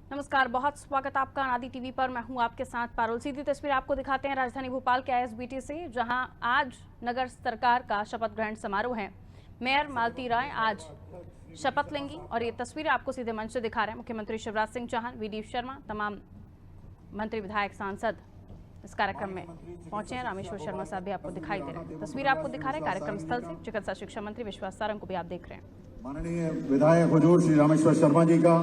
नमस्कार, बहुत स्वागत आपका अनादि टीवी पर। मैं हूं आपके साथ पारुल। सीधी तस्वीर आपको दिखाते हैं राजधानी भोपाल के आईएसबीटी से, जहां आज नगर सरकार का शपथ ग्रहण समारोह है। मेयर मालती राय आज शपथ लेंगी और ये तस्वीरें आपको सीधे मंच से दिखा रहे हैं। मुख्यमंत्री शिवराज सिंह चौहान, वी डी शर्मा, तमाम मंत्री, विधायक, सांसद इस कार्यक्रम में पहुंचे हैं। रामेश्वर शर्मा साहब भी आपको दिखाई दे रहे हैं। तस्वीर आपको दिखा रहे हैं कार्यक्रम स्थल से। चिकित्सा शिक्षा मंत्री विश्वास सारंग को भी आप देख रहे हैं। माननीय विधायक हुजूर श्री रामेश्वर शर्मा जी का,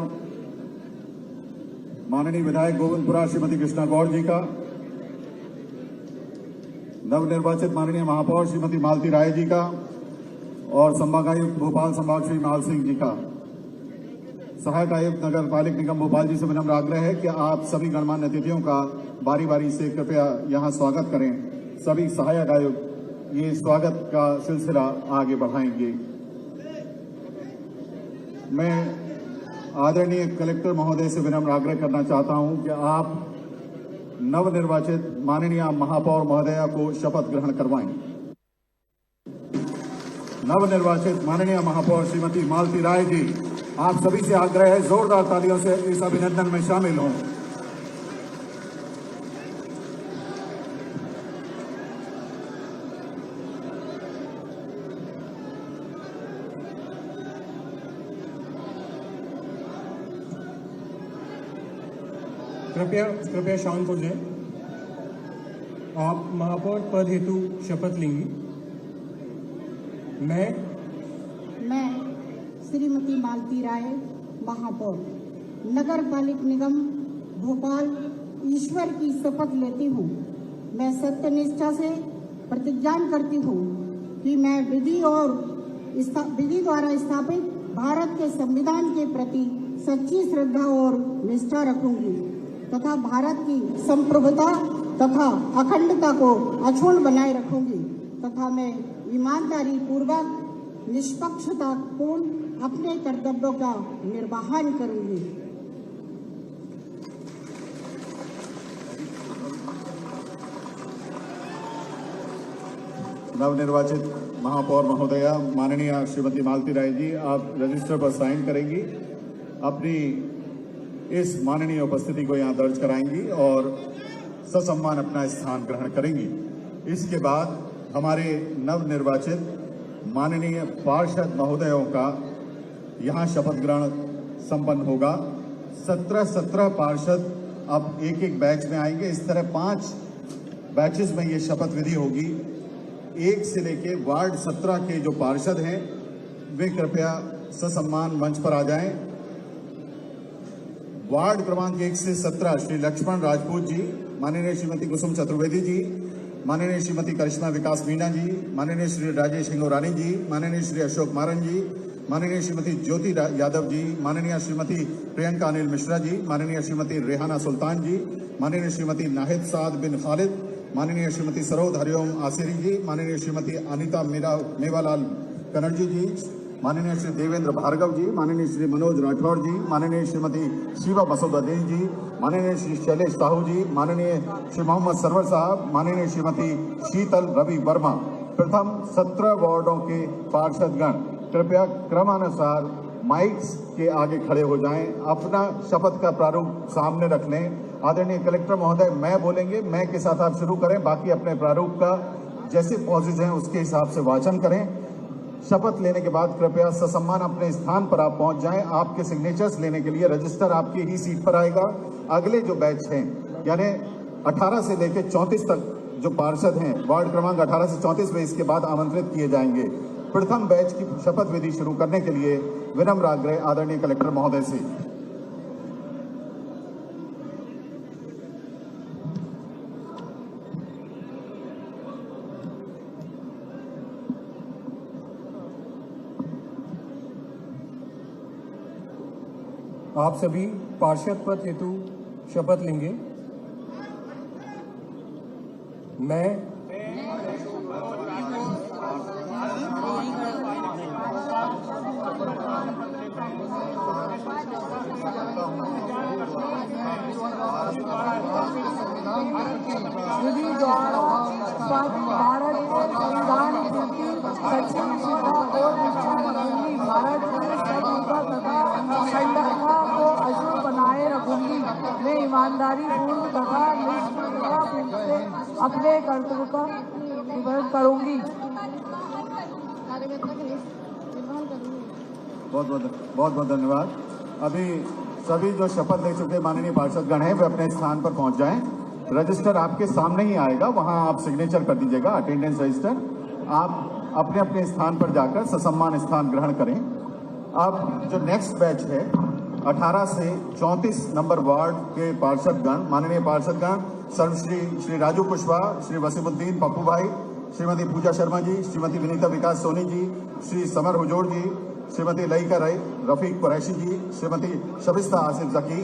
माननीय विधायक गोविंदपुरा श्रीमती कृष्णा गौड़ जी का, नवनिर्वाचित माननीय महापौर श्रीमती मालती राय जी का और संभागायुक्त भोपाल संभाग श्री माल सिंह जी का। सहायक आयुक्त नगर पालिक निगम भोपाल जी से विनम्र आग्रह है कि आप सभी गणमान्य अतिथियों का बारी बारी से कृपया यहां स्वागत करें। सभी सहायक आयुक्त ये स्वागत का सिलसिला आगे बढ़ाएंगे। मैं आदरणीय कलेक्टर महोदय से विनम्र आग्रह करना चाहता हूं कि आप नवनिर्वाचित माननीय महापौर महोदया को शपथ ग्रहण करवाएं। नवनिर्वाचित माननीय महापौर श्रीमती मालती राय जी, आप सभी से आग्रह है जोरदार तालियों से इस अभिनंदन में शामिल हों। कृपया शांत हो जाए। आप महापौर पद हेतु शपथ लेंगी। मैं श्रीमती मालती राय, महापौर नगर पालिक निगम भोपाल, ईश्वर की शपथ लेती हूँ। मैं सत्यनिष्ठा से प्रतिज्ञा करती हूँ कि मैं विधि द्वारा स्थापित भारत के संविधान के प्रति सच्ची श्रद्धा और निष्ठा रखूंगी तथा भारत की संप्रभुता तथा अखंडता को अक्षुण्ण बनाए रखूंगी तथा मैं ईमानदारी पूर्वक निष्पक्षता पूर्ण अपने कर्तव्यों का निर्वहन करूंगी। नवनिर्वाचित महापौर महोदया माननीय श्रीमती मालती राय जी, आप रजिस्टर पर साइन करेंगी, अपनी इस माननीय उपस्थिति को यहाँ दर्ज कराएंगी और ससम्मान अपना स्थान ग्रहण करेंगी। इसके बाद हमारे नवनिर्वाचित माननीय पार्षद महोदयों का यहाँ शपथ ग्रहण संपन्न होगा। 17 पार्षद अब एक एक बैच में आएंगे। इस तरह 5 बैचेस में ये शपथ विधि होगी। 1 से लेके वार्ड 17 के जो पार्षद हैं वे कृपया ससम्मान मंच पर आ जाएं। वार्ड क्रमांक 1 से 17 श्री लक्ष्मण राजपूत जी, माननीय श्रीमती कुसुम चतुर्वेदी जी, माननीय श्रीमती करिश्मा विकास मीणा जी, माननीय श्री राजेश हिंगोरानी जी, माननीय श्री अशोक मारन जी, माननीय श्रीमती ज्योति यादव जी, माननीय श्रीमती प्रियंका अनिल मिश्रा जी, माननीय श्रीमती रेहाना सुल्तान जी, माननीय श्रीमती नाहिद साद बिन खालिद, माननीय श्रीमती सरोद हरिओम आसिरी जी, माननीय श्रीमती अनिता मेवालाल कनर्जी जी, माननीय श्री देवेंद्र भार्गव जी, माननीय श्री मनोज राठौड़ जी, माननीय श्रीमती शिवा मसूदुद्दीन जी, माननीय श्री शैलेश साहू जी, माननीय श्री मोहम्मद सरवर साहब, माननीय श्रीमती शीतल रवि वर्मा। प्रथम 17 वार्डों के पार्षदगण कृपया क्रमानुसार माइक्स के आगे खड़े हो जाएं, अपना शपथ का प्रारूप सामने रख लें। आदरणीय कलेक्टर महोदय मैं बोलेंगे, मैं के साथ आप शुरू करें, बाकी अपने प्रारूप का जैसे पॉजेज हैं उसके हिसाब से वाचन करें। शपथ लेने के बाद कृपया ससम्मान अपने स्थान पर आप पहुंच जाएं। आपके सिग्नेचर्स लेने के लिए रजिस्टर आपकी ही सीट पर आएगा। अगले जो बैच हैं यानी 18 से लेकर 34 तक जो पार्षद हैं वार्ड क्रमांक 18 से 34 में इसके बाद आमंत्रित किए जाएंगे। प्रथम बैच की शपथ विधि शुरू करने के लिए विनम्र आग्रह आदरणीय कलेक्टर महोदय से। आप सभी पार्षद पद हेतु शपथ लेंगे। मैं विधि द्वारा भारत के संविधान की सच्ची निष्ठा और निष्ठा रखूंगी। भारत की संप्रभुता तथा अखंडता को अक्षुण्ण बनाए रखूंगी। ईमानदारी पूर्ण तथा निष्पक्षपात से अपने कर्तव्य का निर्वहन करूंगी। बहुत बहुत धन्यवाद। अभी सभी जो शपथ ले चुके माननीय पार्षदगण हैं वे अपने स्थान पर पहुंच जाएं। रजिस्टर आपके सामने ही आएगा, वहां आप सिग्नेचर कर दीजिएगा, अटेंडेंस रजिस्टर। आप अपने अपने स्थान पर जाकर ससम्मान स्थान ग्रहण करें। अब जो नेक्स्ट बैच है 18 से 34 नंबर वार्ड के पार्षदगण, माननीय पार्षदगण सर्वश्री श्री राजू कुशवाहा, श्री वसीमुद्दीन पप्पू भाई, श्रीमती पूजा शर्मा जी, श्रीमती विनीता विकास सोनी जी, श्री समर हुजूर जी, श्रीमती लईका राय, रफीक कुरैशी जी, श्रीमती शबिस्ता आसिफ जकी,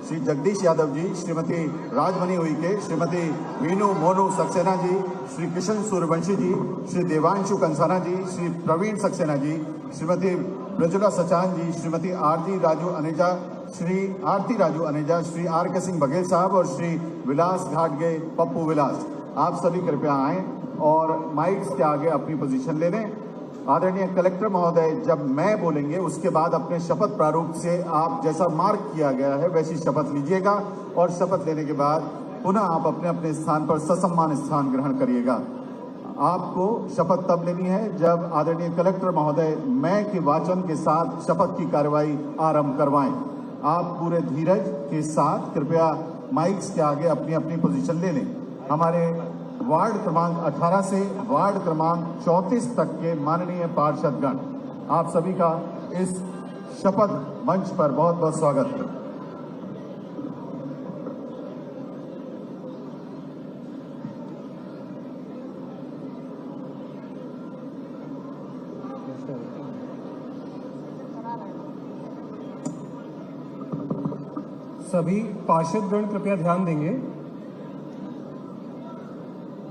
श्री जगदीश यादव जी, श्रीमती राजमणि उइके, श्रीमती वीनू मोनू सक्सेना जी, श्री किशन सूर्यवंशी जी, श्री देवांशु कंसाना जी, श्री प्रवीण सक्सेना जी, श्रीमती ब्रजुला सचान जी, श्रीमती आरती राजू अनेजा, श्री आर के सिंह बघेल साहब और श्री विलास घाटगे पप्पू विलास। आप सभी कृपया आएं और माइक्स के आगे अपनी पोजीशन ले लें। आदरणीय कलेक्टर महोदय जब मैं बोलेंगे उसके बाद अपने शपथ प्रारूप से आप जैसा मार्क किया गया है वैसी शपथ लीजिएगा और शपथ लेने के बाद पुनः आप अपने अपने स्थान पर ससम्मान स्थान ग्रहण करिएगा। आपको शपथ तब लेनी है जब आदरणीय कलेक्टर महोदय मैं के वाचन के साथ शपथ की कार्रवाई आरंभ करवाएं। आप पूरे धीरज के साथ कृपया माइक्स के आगे अपनी अपनी पोजीशन ले लें। हमारे वार्ड क्रमांक 18 से वार्ड क्रमांक 34 तक के माननीय पार्षदगण, आप सभी का इस शपथ मंच पर बहुत बहुत स्वागत है। सभी पार्षदगण कृपया ध्यान देंगे।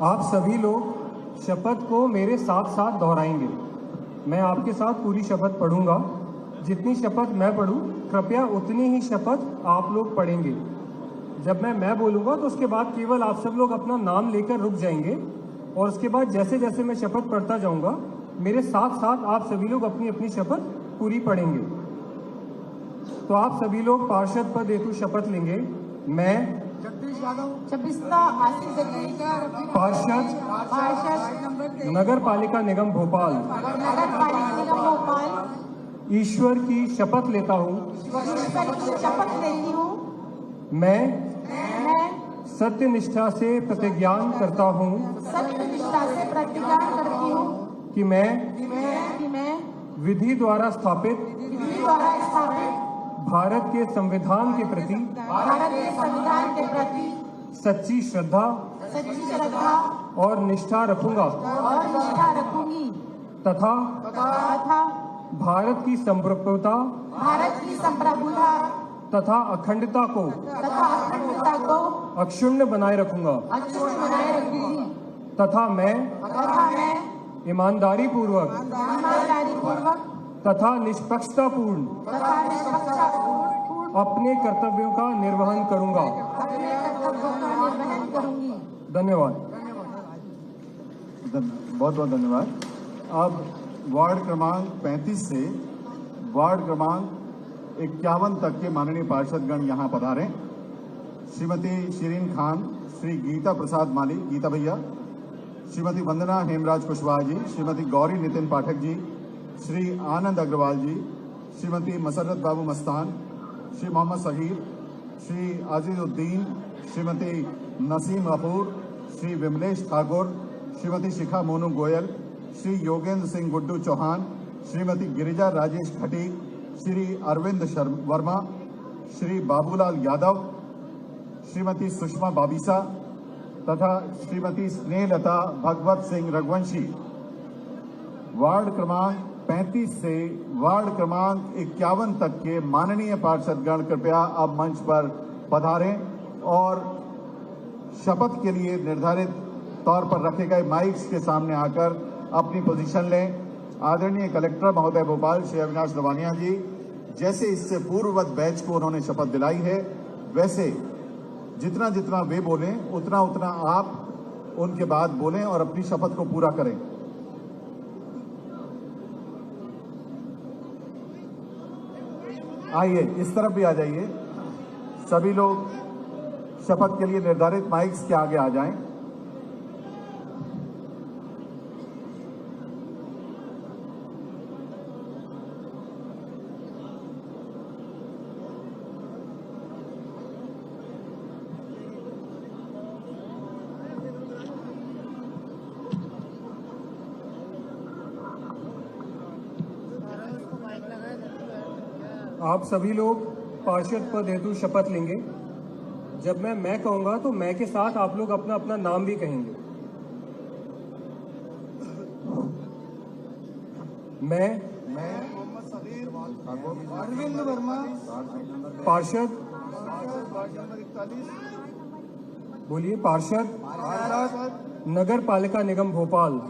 आप सभी लोग शपथ को मेरे साथ साथ दोहराएंगे। मैं आपके साथ पूरी शपथ पढ़ूंगा। जितनी शपथ मैं पढ़ूं कृपया उतनी ही शपथ आप लोग पढ़ेंगे। जब मैं बोलूंगा तो उसके बाद केवल आप सब लोग अपना नाम लेकर रुक जाएंगे और उसके बाद जैसे जैसे मैं शपथ पढ़ता जाऊंगा मेरे साथ साथ आप सभी लोग अपनी अपनी शपथ पूरी पढ़ेंगे। तो आप सभी लोग पार्षद पद हेतु शपथ लेंगे। मैं जगदीश यादव, शबिस्ता आसिफ जकी, पार्षद नगर पालिका निगम भोपाल ईश्वर की शपथ लेता हूँ। शपथ लेती हूँ। मैं सत्यनिष्ठा से प्रतिज्ञान करता हूँ सत्यनिष्ठा से प्रतिज्ञा करती हूँ कि मैं विधि द्वारा स्थापित भारत के संविधान के प्रति सच्ची श्रद्धा और निष्ठा रखूंगा तथा भारत की संप्रभुता तथा अखंडता को अक्षुण्ण बनाए रखूंगा तथा मैं ईमानदारी पूर्वक तथा निष्पक्षता पूर्ण अपने कर्तव्यों का निर्वहन करूंगा। धन्यवाद। बहुत बहुत धन्यवाद। अब वार्ड क्रमांक 35 से वार्ड क्रमांक 51 तक के माननीय पार्षदगण यहाँ पधारें। श्रीमती शिरीन खान, श्री गीता प्रसाद माली, गीता भैया, श्रीमती वंदना हेमराज कुशवाहा जी, श्रीमती गौरी नितिन पाठक जी, श्री आनंद अग्रवाल जी, श्रीमती मसरत बाबू मस्तान, श्री मोहम्मद सहीर, श्री आजिजुद्दीन, श्रीमती नसीम गफूर, श्री विमलेश ठाकुर, श्रीमती शिखा मोनू गोयल, श्री योगेंद्र सिंह गुड्डू चौहान, श्रीमती गिरिजा राजेश खटीक, श्री अरविंद वर्मा, श्री बाबूलाल यादव, श्रीमती सुषमा बाबीसा तथा श्रीमती स्नेहलता भगवत सिंह रघुवंशी। वार्ड क्रमांक 35 से वार्ड क्रमांक 51 तक के माननीय पार्षदगण कृपया अब मंच पर पधारें और शपथ के लिए निर्धारित तौर पर रखे गए माइक्स के सामने आकर अपनी पोजीशन लें। आदरणीय कलेक्टर महोदय भोपाल श्री अविनाश दवानिया जी जैसे इससे पूर्ववत बैच को उन्होंने शपथ दिलाई है वैसे जितना जितना वे बोलें उतना उतना आप उनके बाद बोलें और अपनी शपथ को पूरा करें। आइए इस तरफ भी आ जाइए। सभी लोग शपथ के लिए निर्धारित माइक्स के आगे आ जाएं। आप सभी लोग पार्षद पद हेतु शपथ लेंगे। जब मैं कहूंगा तो मैं के साथ आप लोग अपना अपना नाम भी कहेंगे। मैं अरविंद वर्मा पार्षद बोलिए पार्षद नगर पालिका निगम भोपाल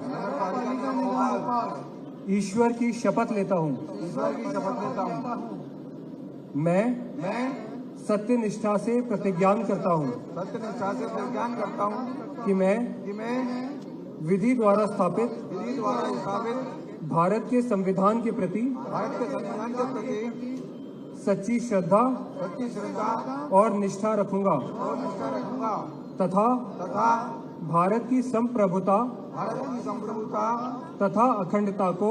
ईश्वर की शपथ लेता हूँ। मैं सत्य निष्ठा से प्रतिज्ञान करता हूँ कि मैं विधि द्वारा स्थापित भारत के संविधान के प्रति सच्ची श्रद्धा और निष्ठा रखूंगा तथा भारत की संप्रभुता तथा अखंडता को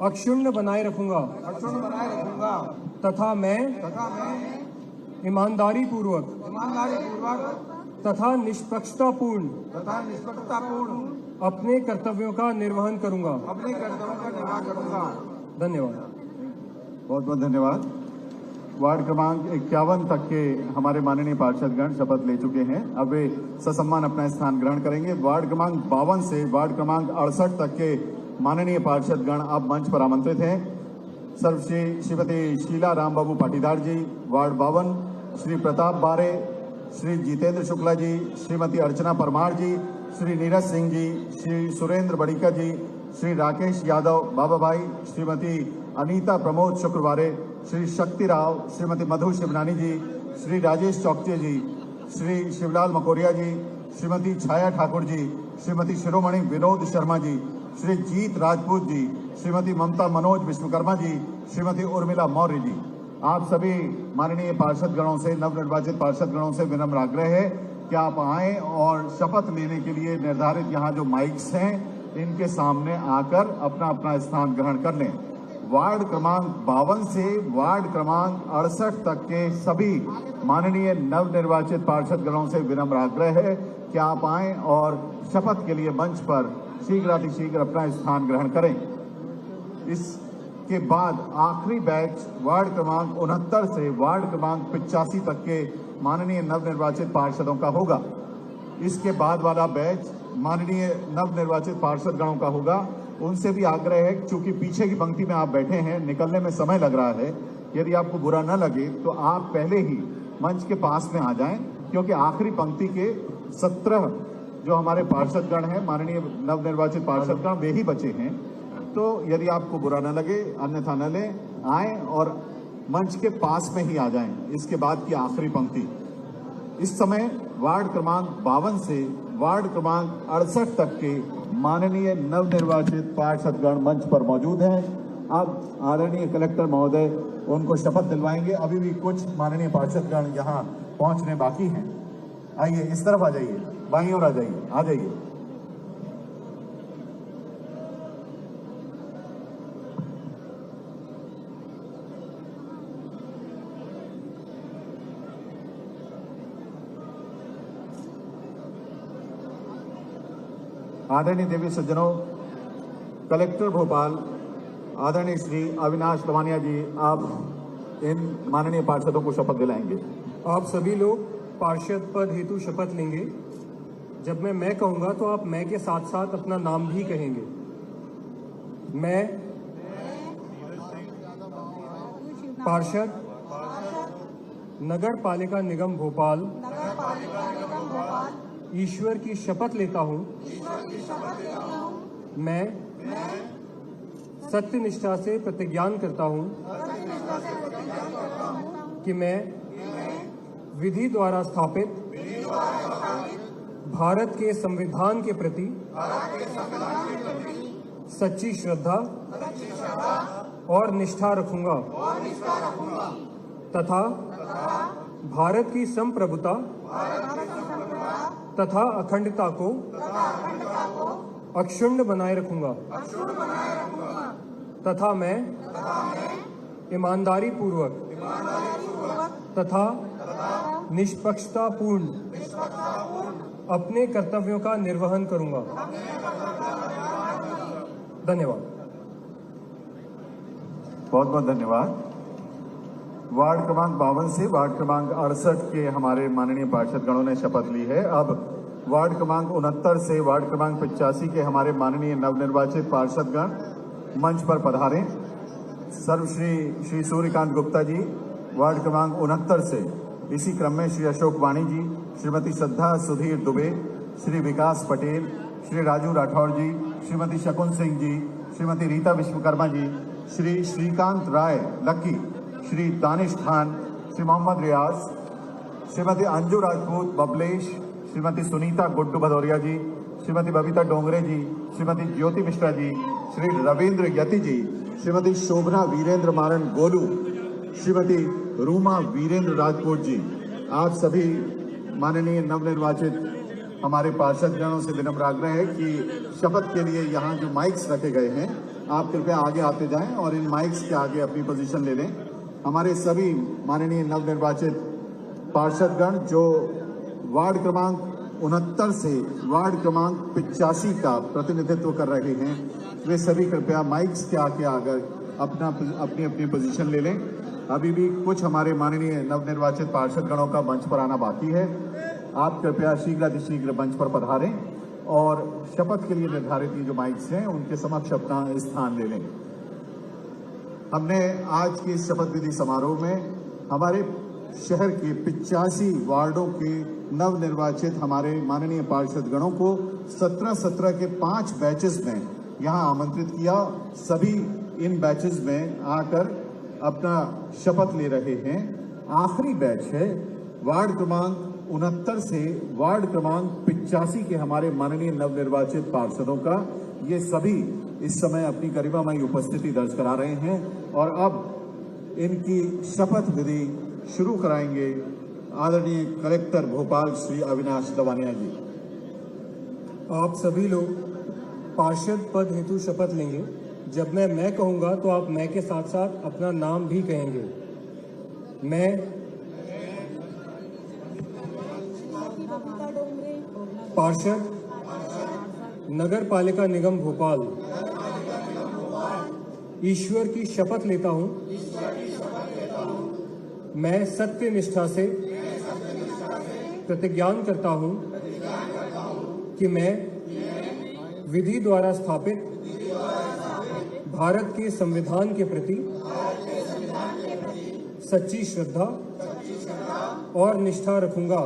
अक्षुण्ण बनाए रखूंगा तथा मैं ईमानदारी पूर्वक तथा निष्पक्षता पूर्ण अपने कर्तव्यों का निर्वहन करूंगा। धन्यवाद। बहुत बहुत धन्यवाद। वार्ड क्रमांक 51 तक के हमारे माननीय पार्षदगण शपथ ले चुके हैं। अब वे ससम्मान अपना स्थान ग्रहण करेंगे। वार्ड क्रमांक 52 से वार्ड क्रमांक 68 तक के माननीय पार्षदगण अब मंच पर आमंत्रित हैं। सर्वश्री श्रीमती शीला राम बाबू पाटीदार जी, वार्ड 52, श्री प्रताप बारे, श्री जितेंद्र शुक्ला जी, श्रीमती अर्चना परमार जी, श्री नीरज सिंह जी, श्री सुरेंद्र बड़ीकर जी, श्री राकेश यादव बाबा भाई, श्रीमती अनीता प्रमोद शुक्रवारे, श्री शक्ति राव, श्रीमती मधु शिवनानी जी, श्री राजेश चौकचे जी, श्री शिवलाल मकोरिया जी, श्रीमती छाया ठाकुर जी, श्रीमती शिरोमणि विनोद शर्मा जी, श्री जीत राजपूत जी, श्रीमती ममता मनोज विश्वकर्मा जी, श्रीमती उर्मिला मौर्य जी। आप सभी माननीय पार्षदगणों से, नवनिर्वाचित पार्षदगणों से विनम्र आग्रह है कि आप आएं और शपथ लेने के लिए निर्धारित यहाँ जो माइक्स हैं इनके सामने आकर अपना अपना स्थान ग्रहण कर लें। वार्ड क्रमांक 52 से वार्ड क्रमांक 68 तक के सभी माननीय नवनिर्वाचित पार्षदगणों से विनम्र आग्रह है कि आप आएं और शपथ के लिए मंच पर शीघ्रातिशीघ्र अपना स्थान ग्रहण करें। इसके बाद आखिरी बैच वार्ड क्रमांक 69 से वार्ड क्रमांक 85 तक के माननीय नवनिर्वाचित पार्षदों का होगा। इसके बाद वाला बैच माननीय नवनिर्वाचित पार्षदगणों का होगा। उनसे भी आग्रह है, चूंकि पीछे की पंक्ति में आप बैठे हैं, निकलने में समय लग रहा है, यदि आपको बुरा न लगे तो आप पहले ही मंच के पास में आ जाएं, क्योंकि आखिरी पंक्ति के 17 जो हमारे पार्षदगण हैं, माननीय नवनिर्वाचित पार्षदगण, वे ही बचे हैं। तो यदि आपको बुरा न लगे, अन्यथा न लें, आएं और मंच के पास में ही आ जाएं। इसके बाद की आखिरी पंक्ति। इस समय वार्ड क्रमांक 52 से वार्ड क्रमांक 68 तक के माननीय नवनिर्वाचित पार्षदगण मंच पर मौजूद हैं। अब आदरणीय कलेक्टर महोदय उनको शपथ दिलवाएंगे। अभी भी कुछ माननीय पार्षदगण यहाँ पहुंचने बाकी हैं। आइए, इस तरफ आ जाइए, बाईं ओर आ जाइए, आ जाइए। आदरणीय देवी सज्जनों, कलेक्टर भोपाल आदरणीय श्री अविनाश लवानिया जी, आप इन माननीय पार्षदों को शपथ दिलाएंगे। आप सभी लोग पार्षद पद हेतु शपथ लेंगे। जब मैं कहूंगा तो आप मैं के साथ साथ अपना नाम भी कहेंगे। मैं पार्षद नगर पालिका निगम भोपाल ईश्वर की शपथ लेता हूँ। मैं सत्य निष्ठा से प्रतिज्ञान करता हूँ कि मैं विधि द्वारा स्थापित भारत के संविधान के प्रति सच्ची श्रद्धा और निष्ठा रखूंगा तथा भारत की संप्रभुता तथा अखंडता को अक्षुण्ण बनाए रखूंगा तथा मैं ईमानदारी पूर्वक तथा निष्पक्षतापूर्ण अपने कर्तव्यों का निर्वहन करूंगा। धन्यवाद। बहुत बहुत धन्यवाद। वार्ड क्रमांक 52 से वार्ड क्रमांक 68 के हमारे माननीय पार्षदगणों ने शपथ ली है। अब वार्ड क्रमांक 69 से वार्ड क्रमांक 85 के हमारे माननीय नवनिर्वाचित पार्षदगण मंच पर पधारें। सर्वश्री श्री सूर्यकांत गुप्ता जी वार्ड क्रमांक 69 से, इसी क्रम में श्री अशोक वाणी जी, श्रीमती श्रद्धा सुधीर दुबे, श्री विकास पटेल, श्री राजू राठौर जी, श्रीमती शकुन सिंह जी, श्रीमती रीता विश्वकर्मा जी, श्री श्रीकांत राय लक्की, श्री दानिश खान, श्री मोहम्मद रियाज, श्रीमती अंजू राजपूत बबलेश, श्रीमती सुनीता गुड्डू भदौरिया जी, श्रीमती बबीता डोंगरे जी, श्रीमती ज्योति मिश्रा जी, श्री रविंद्र यति जी, श्रीमती शोभना वीरेंद्र मारन गोलू, श्रीमती रूमा वीरेंद्र राजपूत जी, आप सभी माननीय नवनिर्वाचित हमारे पार्षदगणों से विनम्र आग्रह है कि शपथ के लिए यहाँ जो माइक्स रखे गए हैं, आप कृपया आगे आते जाएं और इन माइक्स के आगे अपनी पोजीशन ले लें। हमारे सभी माननीय नवनिर्वाचित पार्षदगण जो वार्ड क्रमांक 69 से वार्ड क्रमांक 85 का प्रतिनिधित्व कर रहे हैं, वे सभी कृपया माइक्स के आगे आकर अपनी अपनी पोजीशन ले लें। अभी भी कुछ हमारे माननीय नवनिर्वाचित पार्षदगणों का मंच पर आना बाकी है। आप कृपया शीघ्र मंच पर पधारें और शपथ के लिए निर्धारित ये जो माइक्स हैं उनके समक्ष अपना स्थान ले लें। हमने आज के इस शपथ विधि समारोह में हमारे शहर के 85 वार्डों के नवनिर्वाचित हमारे माननीय पार्षदगणों को 17 के 5 बैचेस में यहाँ आमंत्रित किया। सभी इन बैचेस में आकर अपना शपथ ले रहे हैं। आखिरी बैच है वार्ड क्रमांक 69 से वार्ड क्रमांक 85 के हमारे माननीय नवनिर्वाचित पार्षदों का। ये सभी इस समय अपनी गरिमामयी उपस्थिति दर्ज करा रहे हैं और अब इनकी शपथ विधि शुरू कराएंगे आदरणीय कलेक्टर भोपाल श्री अविनाश दवानिया जी। आप सभी लोग पार्षद पद हेतु शपथ लेंगे। जब मैं कहूंगा तो आप मैं के साथ साथ अपना नाम भी कहेंगे। मैं पार्षद नगर पालिका निगम भोपाल ईश्वर की शपथ लेता हूं। मैं सत्य निष्ठा से प्रतिज्ञान करता हूं कि मैं विधि द्वारा स्थापित भारत के संविधान के प्रति सच्ची श्रद्धा और निष्ठा रखूंगा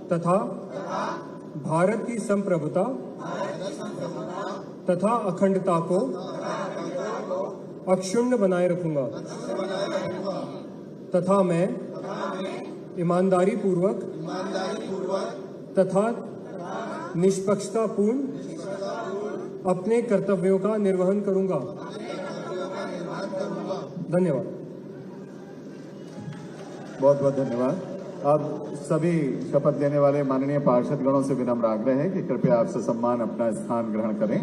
तथा भारत की संप्रभुता तथा अखंडता को अक्षुण्ण बनाए रखूंगा तथा मैं ईमानदारी पूर्वक तथा निष्पक्षतापूर्ण अपने कर्तव्यों का निर्वहन करूंगा। धन्यवाद। बहुत बहुत धन्यवाद। अब सभी शपथ लेने वाले माननीय पार्षदगणों से विनम्र आग्रह है कि कृपया आप ससम्मान अपना स्थान ग्रहण करें।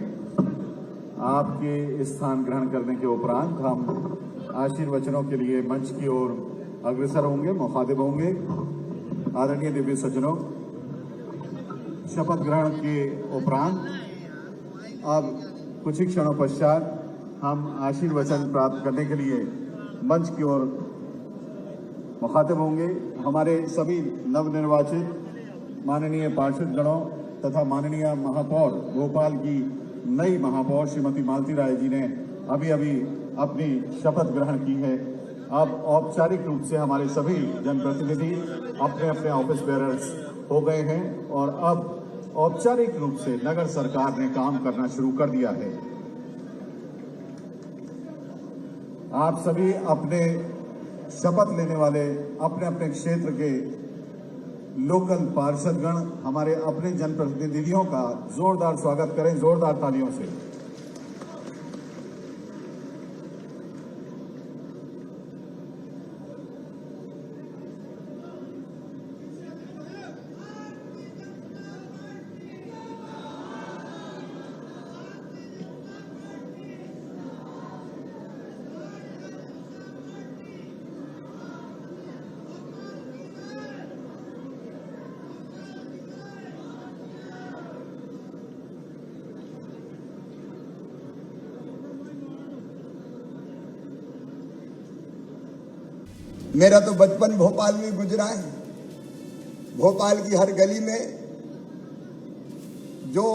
आपके स्थान ग्रहण करने के उपरांत हम आशीर्वचनों के लिए मंच की ओर अग्रसर होंगे, मुखातिब होंगे। आदरणीय दिव्य सज्जनों, शपथ ग्रहण के उपरांत अब कुछ ही क्षणों पश्चात हम आशीर्वचन प्राप्त करने के लिए मंच की ओर मुखातिब होंगे। हमारे सभी नवनिर्वाचित माननीय पार्षदगणों तथा माननीय महापौर भोपाल की नई महापौर श्रीमती मालती राय जी ने अभी अभी अपनी शपथ ग्रहण की है। अब औपचारिक रूप से हमारे सभी जनप्रतिनिधि अपने अपने ऑफिस बेयरर्स हो गए हैं और अब औपचारिक रूप से नगर सरकार ने काम करना शुरू कर दिया है। आप सभी अपने शपथ लेने वाले अपने अपने क्षेत्र के लोकल पार्षदगण हमारे अपने जनप्रतिनिधियों का जोरदार स्वागत करें, जोरदार तालियों से। मेरा तो बचपन भोपाल में गुजरा है। भोपाल की हर गली में जो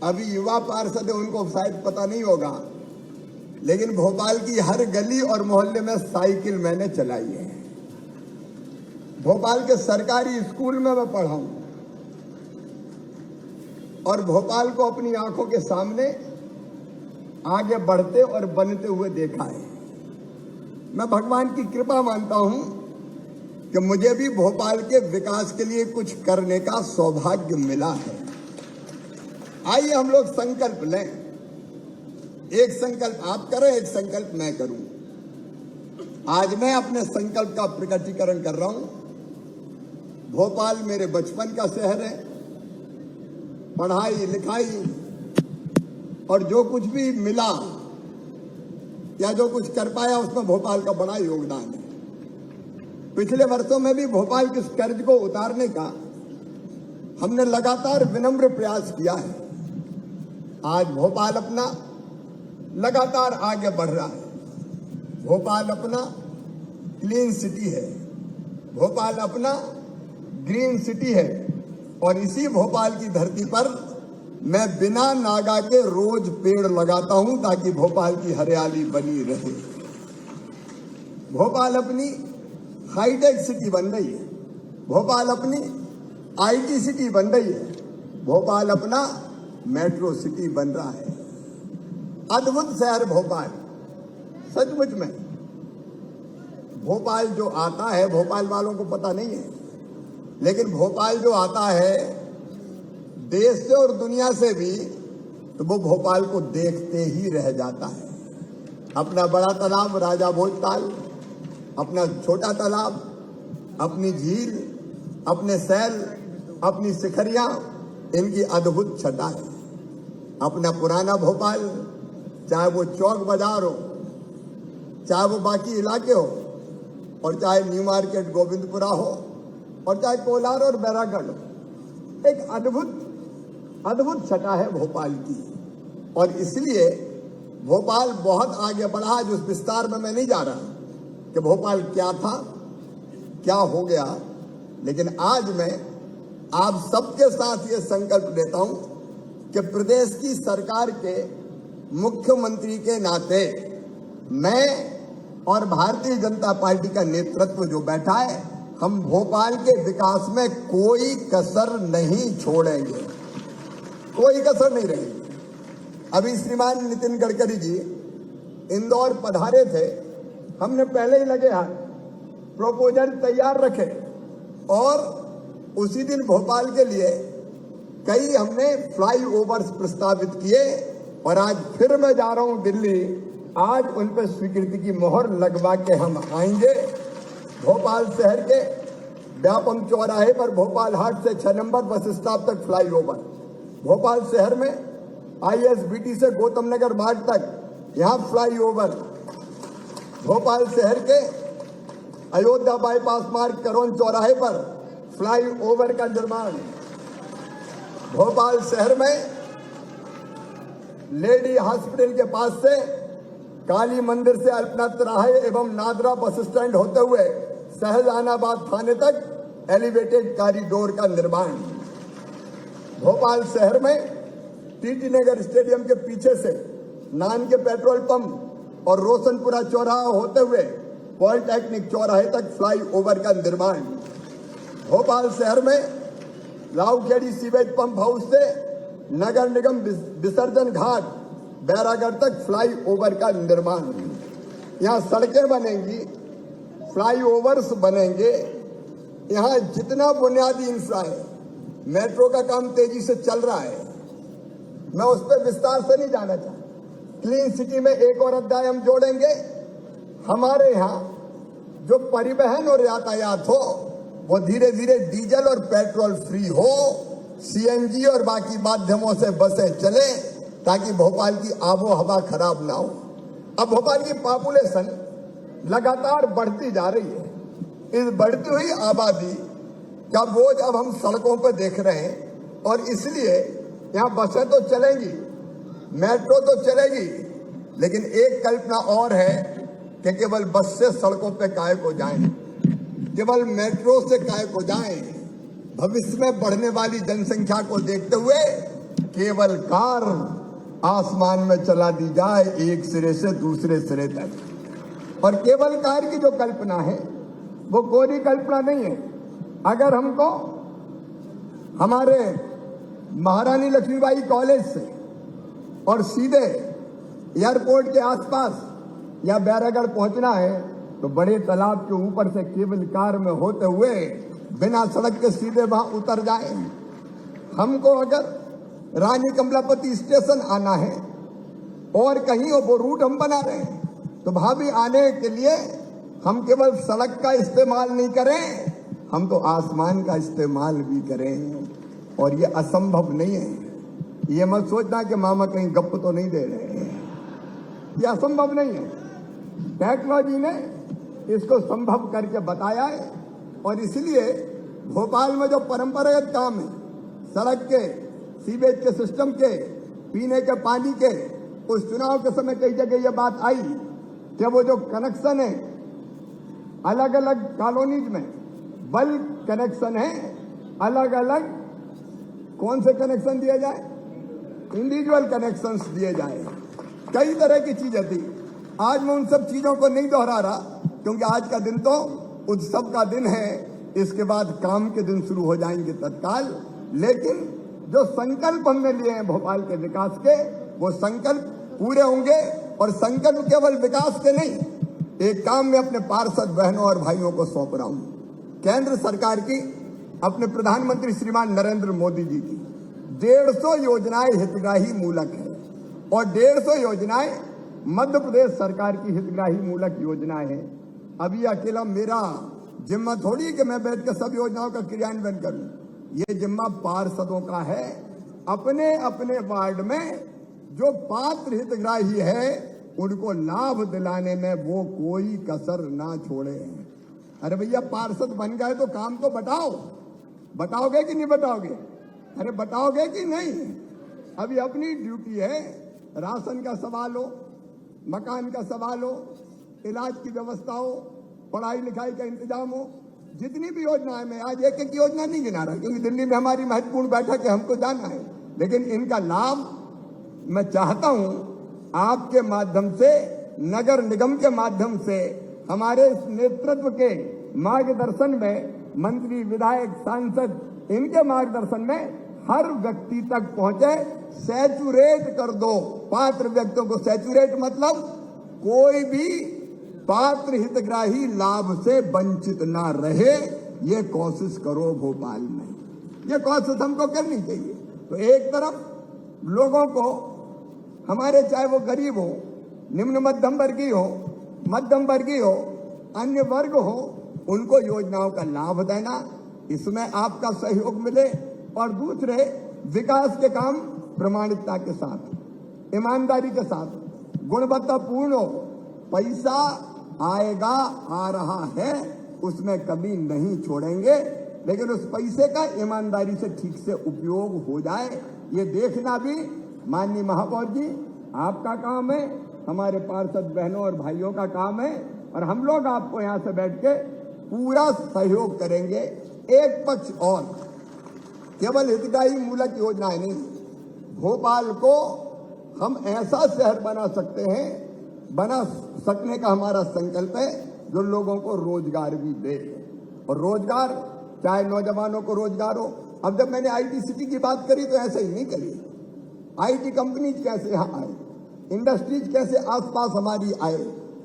अभी युवा पार्षद है उनको शायद पता नहीं होगा, लेकिन भोपाल की हर गली और मोहल्ले में साइकिल मैंने चलाई है। भोपाल के सरकारी स्कूल में मैं पढ़ा हूं और भोपाल को अपनी आंखों के सामने आगे बढ़ते और बनते हुए देखा है। मैं भगवान की कृपा मानता हूं कि मुझे भी भोपाल के विकास के लिए कुछ करने का सौभाग्य मिला है। आइए हम लोग संकल्प लें। एक संकल्प आप करें, एक संकल्प मैं करूं। आज मैं अपने संकल्प का प्रकटीकरण कर रहा हूं। भोपाल मेरे बचपन का शहर है। पढ़ाई लिखाई और जो कुछ भी मिला या जो कुछ कर पाया उसमें भोपाल का बड़ा योगदान है। पिछले वर्षों में भी भोपाल के कर्ज को उतारने का हमने लगातार विनम्र प्रयास किया है। आज भोपाल अपना लगातार आगे बढ़ रहा है। भोपाल अपना क्लीन सिटी है, भोपाल अपना ग्रीन सिटी है और इसी भोपाल की धरती पर मैं बिना नागा के रोज पेड़ लगाता हूं ताकि भोपाल की हरियाली बनी रहे। भोपाल अपनी हाईटेक सिटी बन रही है, भोपाल अपनी आईटी सिटी बन रही है, भोपाल अपना मेट्रो सिटी बन रहा है। अद्भुत शहर भोपाल। सचमुच में भोपाल जो आता है, भोपाल वालों को पता नहीं है, लेकिन भोपाल जो आता है देश से और दुनिया से भी, तो वो भोपाल को देखते ही रह जाता है। अपना बड़ा तालाब राजा भोज ताल, अपना छोटा तालाब, अपनी झील, अपने सैल, अपनी शिखरियां, इनकी अद्भुत छटा है। अपना पुराना भोपाल, चाहे वो चौक बाजार हो, चाहे वो बाकी इलाके हो, और चाहे न्यू मार्केट गोविंदपुरा हो, और चाहे कोलार और बैरागढ़ हो, एक अद्भुत छटा है भोपाल की। और इसलिए भोपाल बहुत आगे बढ़ा। जो उस विस्तार में मैं नहीं जा रहा कि भोपाल क्या था, क्या हो गया, लेकिन आज मैं आप सबके साथ ये संकल्प लेता हूं कि प्रदेश की सरकार के मुख्यमंत्री के नाते मैं और भारतीय जनता पार्टी का नेतृत्व जो बैठा है, हम भोपाल के विकास में कोई कसर नहीं छोड़ेंगे, कोई कसर नहीं रहेगी। अभी श्रीमान नितिन गडकरी जी इंदौर पधारे थे, हमने पहले ही लगे हाथ प्रोपोजल तैयार रखे और उसी दिन भोपाल के लिए कई हमने फ्लाईओवर्स प्रस्तावित किए और आज फिर मैं जा रहा हूं दिल्ली। आज उन पर स्वीकृति की मोहर लगवा के हम आएंगे। भोपाल शहर के व्यापम चौराहे पर भोपाल हाट से 6 नंबर बस स्टॉप तक फ्लाईओवर, भोपाल शहर में ISBT से गौतम नगर मार्ग तक यहाँ फ्लाईओवर, भोपाल शहर के अयोध्या बाईपास मार्ग करोन चौराहे पर फ्लाईओवर का निर्माण, भोपाल शहर में लेडी हॉस्पिटल के पास से काली मंदिर से अल्पना तिराहे एवं नादरा बस स्टैंड होते हुए शाहजहानाबाद थाने तक एलिवेटेड कॉरिडोर का निर्माण, भोपाल शहर में टीटी नगर स्टेडियम के पीछे से नान के पेट्रोल पंप और रोशनपुरा चौराहा होते हुए पॉलिटेक्निक चौराहे तक फ्लाईओवर का निर्माण, भोपाल शहर में रावखेड़ी सीवेज पंप हाउस से नगर निगम विसर्जन घाट बैरागढ़ तक फ्लाईओवर का निर्माण। यहाँ सड़कें बनेंगी, फ्लाईओवर्स बनेंगे। यहाँ जितना बुनियादी इंफ्रा है, मेट्रो का काम तेजी से चल रहा है, मैं उस पर विस्तार से नहीं जाना चाहता। क्लीन सिटी में एक और अध्याय हम जोड़ेंगे। हमारे यहाँ जो परिवहन और यातायात हो वो धीरे धीरे डीजल और पेट्रोल फ्री हो, CNG और बाकी माध्यमों से बसें चले ताकि भोपाल की आबो हवा खराब ना हो। अब भोपाल की पॉपुलेशन लगातार बढ़ती जा रही है। इस बढ़ती हुई आबादी का बोझ अब हम सड़कों पर देख रहे हैं और इसलिए यहाँ बसें तो चलेंगी, मेट्रो तो चलेगी, लेकिन एक कल्पना और है कि केवल बस से सड़कों पे काय को जाएं, केवल मेट्रो से काय को जाएं। भविष्य में बढ़ने वाली जनसंख्या को देखते हुए केवल कार आसमान में चला दी जाए एक सिरे से दूसरे सिरे तक। और केवल कार की जो कल्पना है वो कोरी कल्पना नहीं है। अगर हमको हमारे महारानी लक्ष्मीबाई कॉलेज से और सीधे एयरपोर्ट के आसपास या बैरागढ़ पहुंचना है तो बड़े तालाब के ऊपर से केबल कार में होते हुए बिना सड़क के सीधे वहां उतर जाए। हमको अगर रानी कमलापति स्टेशन आना है और कहीं वो रूट हम बना रहे हैं तो वहां भी आने के लिए हम केवल सड़क का इस्तेमाल नहीं करें, हम तो आसमान का इस्तेमाल भी करें। और ये असंभव नहीं है। ये मत सोचना कि मामा कहीं गप तो नहीं दे रहे हैं, ये असंभव नहीं है। टेक्नोलॉजी ने इसको संभव करके बताया है। और इसलिए भोपाल में जो परंपरागत काम है, सड़क के, सीवेज के सिस्टम के, पीने के पानी के, उस चुनाव के समय कई जगह ये बात आई कि वो जो कनेक्शन है अलग अलग कॉलोनीज में, बल्क कनेक्शन है, अलग अलग कौन से कनेक्शन दिए जाए, इंडिविजुअल कनेक्शंस दिए जाए, कई तरह की चीजें थी। आज मैं उन सब चीजों को नहीं दोहरा रहा क्योंकि आज का दिन तो उत्सव का दिन है, इसके बाद काम के दिन शुरू हो जाएंगे तत्काल। लेकिन जो संकल्प हमने लिए हैं भोपाल के विकास के, वो संकल्प पूरे होंगे। और संकल्प केवल विकास के नहीं, एक काम मैं अपने पार्षद बहनों और भाइयों को सौंप रहा हूं। केंद्र सरकार की, अपने प्रधानमंत्री श्रीमान नरेंद्र मोदी जी की 150 योजनाएं हितग्राही मूलक है और 150 योजनाएं मध्य प्रदेश सरकार की हितग्राही मूलक योजनाएं हैं। अभी अकेला मेरा जिम्मा थोड़ी कि मैं बैठ कर सब योजनाओं का क्रियान्वयन करूं, ये जिम्मा पार्षदों का है। अपने अपने वार्ड में जो पात्र हितग्राही है उनको लाभ दिलाने में वो कोई कसर ना छोड़े। अरे भैया पार्षद बन गए तो काम तो बताओ, बताओगे कि नहीं बताओगे? अरे बताओगे कि नहीं? अभी अपनी ड्यूटी है, राशन का सवाल हो, मकान का सवाल हो, इलाज की व्यवस्था हो, पढ़ाई लिखाई का इंतजाम हो, जितनी भी योजनाएं, मैं आज एक एक योजना नहीं गिना रहा क्योंकि दिल्ली में हमारी महत्वपूर्ण बैठक है, हमको जाना है। लेकिन इनका लाभ मैं चाहता हूं आपके माध्यम से, नगर निगम के माध्यम से, हमारे नेतृत्व के मार्गदर्शन में, मंत्री, विधायक, सांसद, इनके मार्गदर्शन में हर व्यक्ति तक पहुंचे। सैचुरेट कर दो पात्र व्यक्तियों को। सैचुरेट मतलब कोई भी पात्र हितग्राही लाभ से वंचित ना रहे, ये कोशिश करो भोपाल में। ये कोशिश हमको करनी चाहिए। तो एक तरफ लोगों को, हमारे चाहे वो गरीब हो, निम्न मध्यम वर्गीय हो, मध्यम वर्गीय हो, अन्य वर्ग हो, उनको योजनाओं का लाभ देना, इसमें आपका सहयोग मिले। और दूसरे, विकास के काम प्रमाणिकता के साथ, ईमानदारी के साथ, गुणवत्तापूर्ण हो। पैसा आएगा, आ रहा है, उसमें कभी नहीं छोड़ेंगे, लेकिन उस पैसे का ईमानदारी से ठीक से उपयोग हो जाए, ये देखना भी माननीय महापौर जी आपका काम है, हमारे पार्षद बहनों और भाइयों का काम है। और हम लोग आपको यहाँ से बैठ के पूरा सहयोग करेंगे। एक पक्ष और, केवल हितग्राही मूलक योजनाएं नहीं, भोपाल को हम ऐसा शहर बना सकते हैं, बना सकने का हमारा संकल्प है जो लोगों को रोजगार भी दे। और रोजगार, चाहे नौजवानों को रोजगार हो। अब जब मैंने आईटी सिटी की बात करी तो ऐसे ही नहीं करी। आईटी कंपनीज कैसे यहाँ आए, इंडस्ट्रीज कैसे आसपास हमारी आए,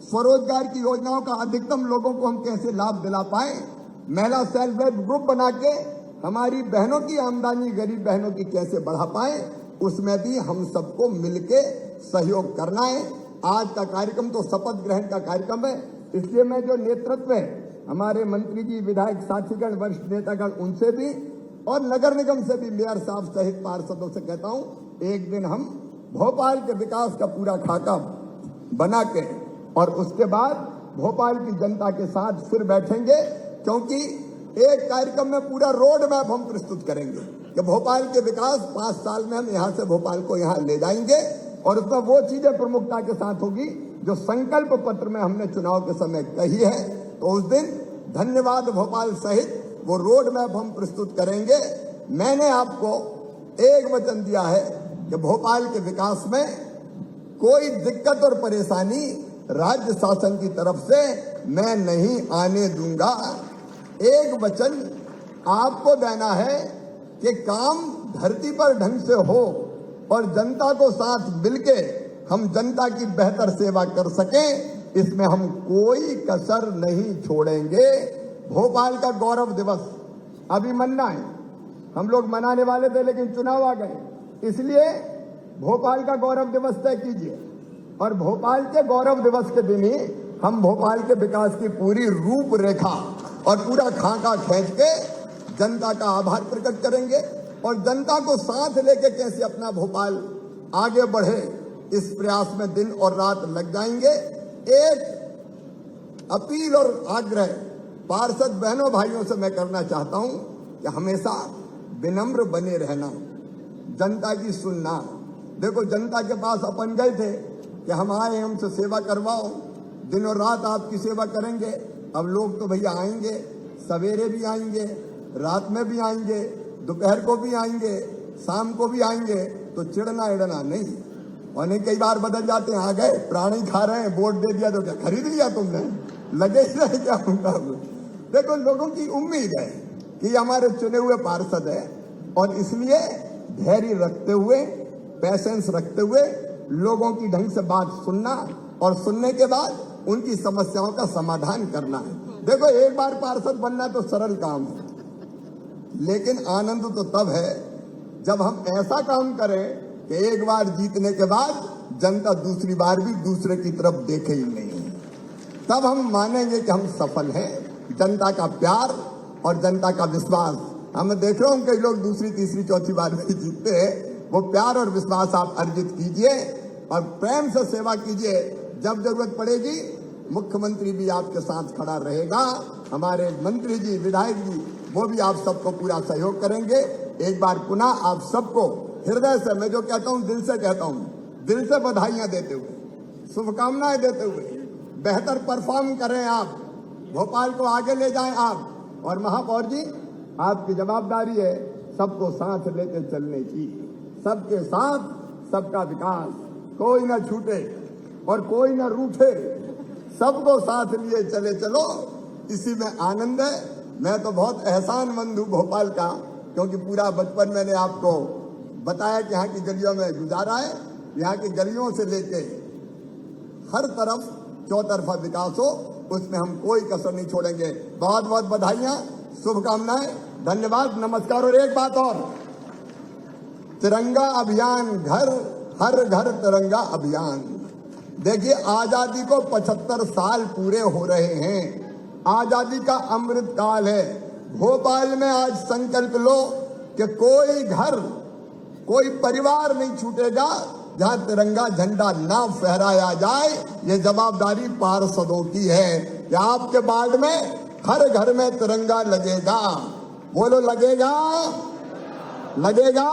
स्वरोजगार की योजनाओं का अधिकतम लोगों को हम कैसे लाभ दिला पाए, महिला सेल्फ हेल्प ग्रुप बना के हमारी बहनों की आमदनी, गरीब बहनों की कैसे बढ़ा पाए, उसमें भी हम सबको मिलके सहयोग करना है। आज का कार्यक्रम तो शपथ ग्रहण का कार्यक्रम है, इसलिए मैं जो नेतृत्व है, हमारे मंत्री जी, विधायक साथीगण, वरिष्ठ नेतागण, उनसे भी और नगर निगम से भी, मेयर साहब सहित पार्षदों से कहता हूं, एक दिन हम भोपाल के विकास का पूरा खाका बना के और उसके बाद भोपाल की जनता के साथ फिर बैठेंगे। क्योंकि एक कार्यक्रम में पूरा रोड मैप हम प्रस्तुत करेंगे कि भोपाल के विकास 5 साल में हम यहाँ से भोपाल को यहाँ ले जाएंगे। और उसमें वो चीजें प्रमुखता के साथ होगी जो संकल्प पत्र में हमने चुनाव के समय कही है, तो उस दिन धन्यवाद भोपाल सहित वो रोड मैप हम प्रस्तुत करेंगे। मैंने आपको एक वचन दिया है कि भोपाल के विकास में कोई दिक्कत और परेशानी राज्य शासन की तरफ से मैं नहीं आने दूंगा। एक वचन आपको देना है कि काम धरती पर ढंग से हो और जनता को साथ मिलके हम जनता की बेहतर सेवा कर सकें, इसमें हम कोई कसर नहीं छोड़ेंगे। भोपाल का गौरव दिवस अभी मनाना है, हम लोग मनाने वाले थे लेकिन चुनाव आ गए, इसलिए भोपाल का गौरव दिवस तय कीजिए और भोपाल के गौरव दिवस के दिन ही हम भोपाल के विकास की पूरी रूपरेखा और पूरा खाका खींच के जनता का आभार प्रकट करेंगे और जनता को साथ लेके कैसे अपना भोपाल आगे बढ़े, इस प्रयास में दिन और रात लग जाएंगे। एक अपील और आग्रह पार्षद बहनों भाइयों से मैं करना चाहता हूं कि हमेशा विनम्र बने रहना, जनता की सुनना। देखो, जनता के पास अपन गए थे कि हम आए, हमसे सेवा करवाओ, दिन और रात आपकी सेवा करेंगे। अब लोग तो भैया आएंगे, सवेरे भी आएंगे, रात में भी आएंगे, दोपहर को भी आएंगे, शाम को भी आएंगे, तो चिड़ना इड़ना नहीं। और नहीं, कई बार बदल जाते हैं, आ गए प्राणी खा रहे हैं, वोट दे दिया तो क्या खरीद लिया तुमने, लगे ही रहे क्या उनका। देखो, लोगों की उम्मीद है कि हमारे चुने हुए पार्षद है और इसलिए धैर्य रखते हुए, पैसेंस रखते हुए लोगों की ढंग से बात सुनना और सुनने के बाद उनकी समस्याओं का समाधान करना है। देखो, एक बार पार्षद बनना तो सरल काम है, लेकिन आनंद तो तब है जब हम ऐसा काम करें कि एक बार जीतने के बाद जनता दूसरी बार भी दूसरे की तरफ देखे ही नहीं, तब हम मानेंगे कि हम सफल हैं। जनता का प्यार और जनता का विश्वास, हम देख रहे हो कई लोग दूसरी तीसरी चौथी बार भी जीतते हैं, वो प्यार और विश्वास आप अर्जित कीजिए और प्रेम से सेवा कीजिए। जब जरूरत पड़ेगी मुख्यमंत्री भी आपके साथ खड़ा रहेगा, हमारे मंत्री जी, विधायक जी, वो भी आप सबको पूरा सहयोग करेंगे। एक बार पुनः आप सबको हृदय से, मैं जो कहता हूं दिल से कहता हूं, दिल से बधाइयां देते हुए, शुभकामनाएं देते हुए, बेहतर परफॉर्म करें आप, भोपाल को आगे ले जाएं आप। और महापौर जी, आपकी जवाबदारी है सबको साथ लेके चलने की, सबके साथ सबका विकास, कोई ना छूटे और कोई ना रूठे, सबको साथ लिए चले चलो, इसी में आनंद है। मैं तो बहुत एहसानमंद हूँ भोपाल का, क्योंकि पूरा बचपन मैंने आपको बताया कि यहाँ की गलियों में गुजारा है। यहाँ की गलियों से लेके हर तरफ चौतरफा विकास हो, उसमें हम कोई कसर नहीं छोड़ेंगे। बहुत बहुत बधाइयाँ, शुभकामनाएं, धन्यवाद, नमस्कार। और एक बात और, तिरंगा अभियान, घर हर घर तिरंगा अभियान। देखिए, आजादी को 75 साल पूरे हो रहे हैं, आजादी का अमृत काल है। भोपाल में आज संकल्प लो कि कोई घर, कोई परिवार नहीं छूटेगा जहां तिरंगा झंडा ना फहराया जाए। ये जवाबदारी पार्षदों की है कि आपके वार्ड में हर घर में तिरंगा लगेगा। बोलो, लगेगा? लगेगा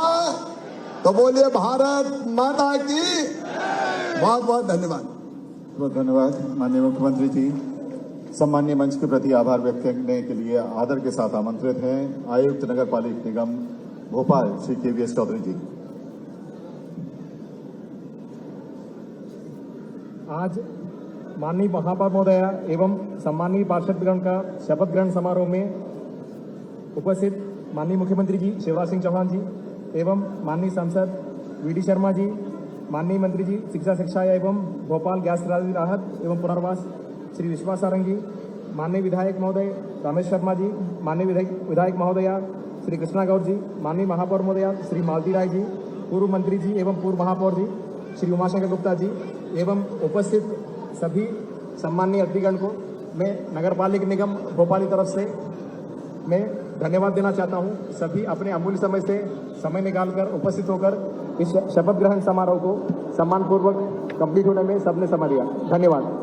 तो बोलिए भारत माता की। बहुत बहुत धन्यवाद। बहुत धन्यवाद माननीय मुख्यमंत्री जी। सम्मानीय मंच के प्रति आभार व्यक्त करने के लिए आदर के साथ आमंत्रित हैं आयुक्त नगर पालिक निगम भोपाल श्री KVS चौधरी जी। आज माननीय महापौर महोदया एवं सम्मानीय पार्षदगण का शपथ ग्रहण समारोह में उपस्थित माननीय मुख्यमंत्री जी शिवराज सिंह चौहान जी एवं माननीय सांसद VD शर्मा जी, माननीय मंत्री जी शिक्षा एवं भोपाल गैस राहत एवं पुनर्वास श्री विश्वास सारंग जी, माननीय विधायक महोदय रमेश शर्मा जी, माननीय विधायक महोदया श्री कृष्णा गौर जी, माननीय महापौर महोदया श्री मालती राय जी, पूर्व मंत्री जी एवं पूर्व महापौर जी श्री उमाशंकर गुप्ता जी एवं उपस्थित सभी सम्मानीय अतिथिगण को मैं नगर पालिक निगम भोपाल की तरफ से मैं धन्यवाद देना चाहता हूं। सभी अपने अमूल्य समय से समय निकालकर उपस्थित होकर इस शपथ ग्रहण समारोह को सम्मानपूर्वक कंप्लीट होने में सबने समय दिया। धन्यवाद।